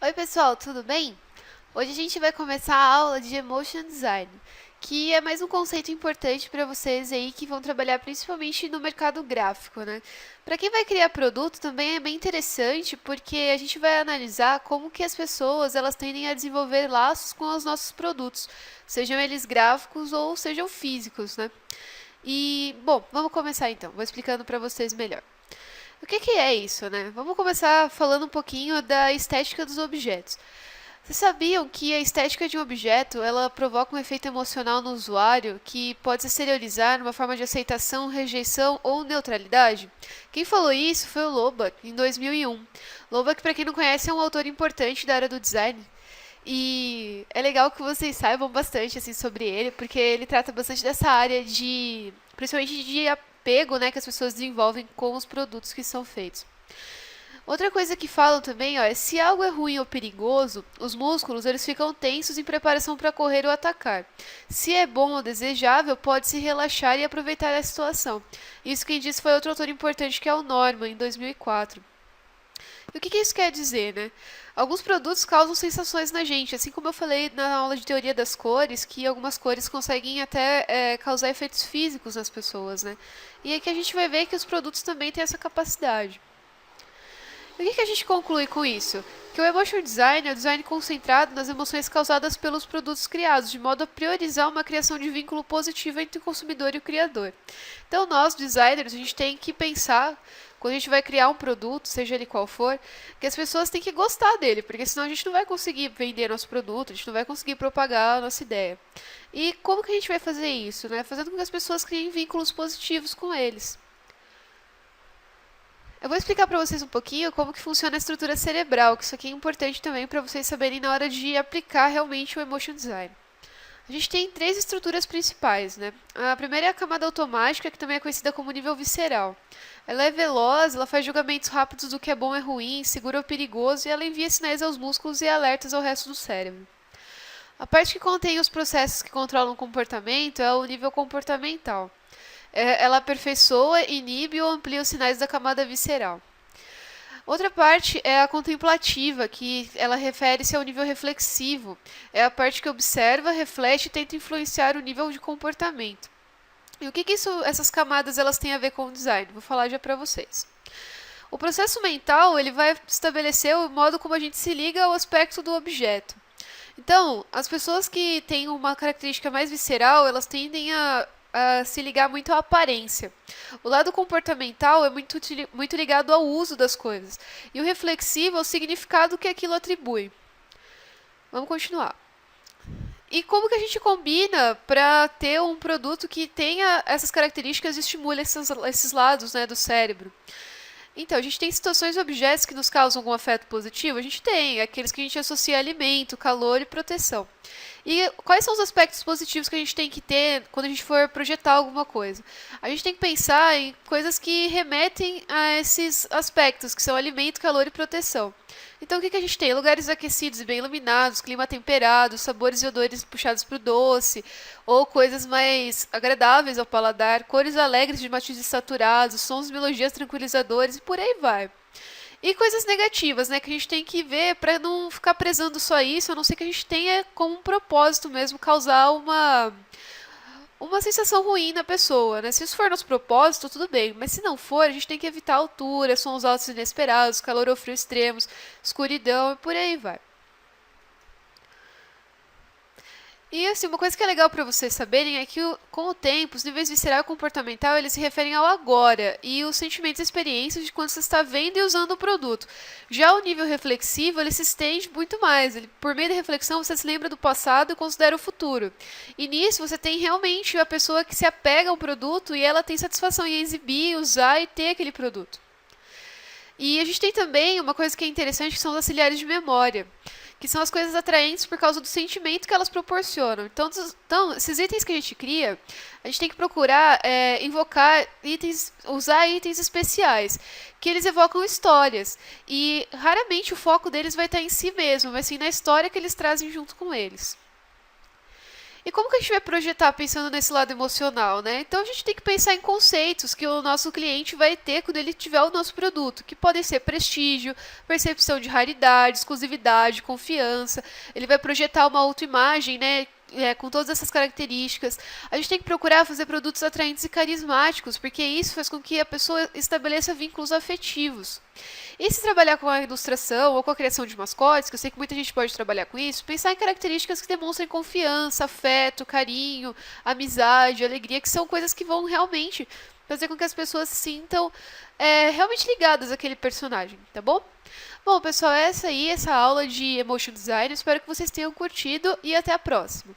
Oi pessoal, tudo bem? Hoje a gente vai começar a aula de Emotion Design, que é mais um conceito importante para vocês aí que vão trabalhar principalmente no mercado gráfico, né? Para quem vai criar produto também é bem interessante, porque a gente vai analisar como que as pessoas elas tendem a desenvolver laços com os nossos produtos, sejam eles gráficos ou sejam físicos, né? E, bom, vamos começar então. Vou explicando para vocês melhor. O que é isso, né? Vamos começar falando um pouquinho da estética dos objetos. Vocês sabiam que a estética de um objeto ela provoca um efeito emocional no usuário que pode se exteriorizar numa forma de aceitação, rejeição ou neutralidade? Quem falou isso foi o Loebach, em 2001. Loebach, para quem não conhece, é um autor importante da área do design. E é legal que vocês saibam bastante assim sobre ele, porque ele trata bastante dessa área de, principalmente de apego, né, que as pessoas desenvolvem com os produtos que são feitos. Outra coisa que falam também, ó, é se algo é ruim ou perigoso, os músculos eles ficam tensos em preparação para correr ou atacar. Se é bom ou desejável, pode se relaxar e aproveitar a situação. Isso quem disse foi outro autor importante que é o Norman, em 2004. E o que isso quer dizer, né? Alguns produtos causam sensações na gente, assim como eu falei na aula de teoria das cores, que algumas cores conseguem até causar efeitos físicos nas pessoas, né? E aqui a gente vai ver que os produtos também têm essa capacidade. E o que a gente conclui com isso? Que o emotion design é o design concentrado nas emoções causadas pelos produtos criados, de modo a priorizar uma criação de vínculo positivo entre o consumidor e o criador. Então, nós, designers, a gente tem que pensar, quando a gente vai criar um produto, seja ele qual for, que as pessoas têm que gostar dele, porque senão a gente não vai conseguir vender nosso produto, a gente não vai conseguir propagar a nossa ideia. E como que a gente vai fazer isso? Né? Fazendo com que as pessoas criem vínculos positivos com eles. Eu vou explicar para vocês um pouquinho como que funciona a estrutura cerebral, que isso aqui é importante também para vocês saberem na hora de aplicar realmente o emotion design. A gente tem três estruturas principais, né? A primeira é a camada automática, que também é conhecida como nível visceral. Ela é veloz, ela faz julgamentos rápidos do que é bom e ruim, seguro ou perigoso, e ela envia sinais aos músculos e alertas ao resto do cérebro. A parte que contém os processos que controlam o comportamento é o nível comportamental. Ela aperfeiçoa, inibe ou amplia os sinais da camada visceral. Outra parte é a contemplativa, que ela refere-se ao nível reflexivo. É a parte que observa, reflete e tenta influenciar o nível de comportamento. E o que essas camadas elas têm a ver com o design? Vou falar já para vocês. O processo mental ele vai estabelecer o modo como a gente se liga ao aspecto do objeto. Então, as pessoas que têm uma característica mais visceral, elas tendem a se ligar muito à aparência. O lado comportamental é muito ligado ao uso das coisas. E o reflexivo é o significado que aquilo atribui. Vamos continuar. E como que a gente combina para ter um produto que tenha essas características e estimule esses lados, né, do cérebro? Então, a gente tem situações e objetos que nos causam algum afeto positivo? A gente tem, aqueles que a gente associa a alimento, calor e proteção. E quais são os aspectos positivos que a gente tem que ter quando a gente for projetar alguma coisa? A gente tem que pensar em coisas que remetem a esses aspectos, que são alimento, calor e proteção. Então, o que a gente tem? Lugares aquecidos e bem iluminados, clima temperado, sabores e odores puxados para o doce, ou coisas mais agradáveis ao paladar, cores alegres de matizes saturados, sons e melodias tranquilizadores e por aí vai. E coisas negativas, né, que a gente tem que ver para não ficar prezando só isso, a não ser que a gente tenha como um propósito mesmo causar uma sensação ruim na pessoa, né? Se isso for nosso propósito, tudo bem, mas se não for, a gente tem que evitar altura, sons altos inesperados, calor ou frio extremos, escuridão e por aí vai. E assim, uma coisa que é legal para vocês saberem é que com o tempo, os níveis visceral e comportamental, eles se referem ao agora e os sentimentos e experiências de quando você está vendo e usando o produto. Já o nível reflexivo, ele se estende muito mais. Por meio da reflexão, você se lembra do passado e considera o futuro. E nisso, você tem realmente a pessoa que se apega ao produto e ela tem satisfação em exibir, usar e ter aquele produto. E a gente tem também uma coisa que é interessante, que são os auxiliares de memória, que são as coisas atraentes por causa do sentimento que elas proporcionam. Então, esses itens que a gente cria, a gente tem que procurar invocar itens, usar itens especiais, que eles evocam histórias. E raramente o foco deles vai estar em si mesmo, mas sim na história que eles trazem junto com eles. E como que a gente vai projetar pensando nesse lado emocional, né? Então a gente tem que pensar em conceitos que o nosso cliente vai ter quando ele tiver o nosso produto, que podem ser prestígio, percepção de raridade, exclusividade, confiança. Ele vai projetar uma autoimagem, né? Com todas essas características. A gente tem que procurar fazer produtos atraentes e carismáticos, porque isso faz com que a pessoa estabeleça vínculos afetivos. E se trabalhar com a ilustração ou com a criação de mascotes, que eu sei que muita gente pode trabalhar com isso, pensar em características que demonstrem confiança, afeto, carinho, amizade, alegria, que são coisas que vão realmente fazer com que as pessoas se sintam realmente ligadas àquele personagem, tá bom? Bom, pessoal, essa aula de Emotion Design. Espero que vocês tenham curtido e até a próxima.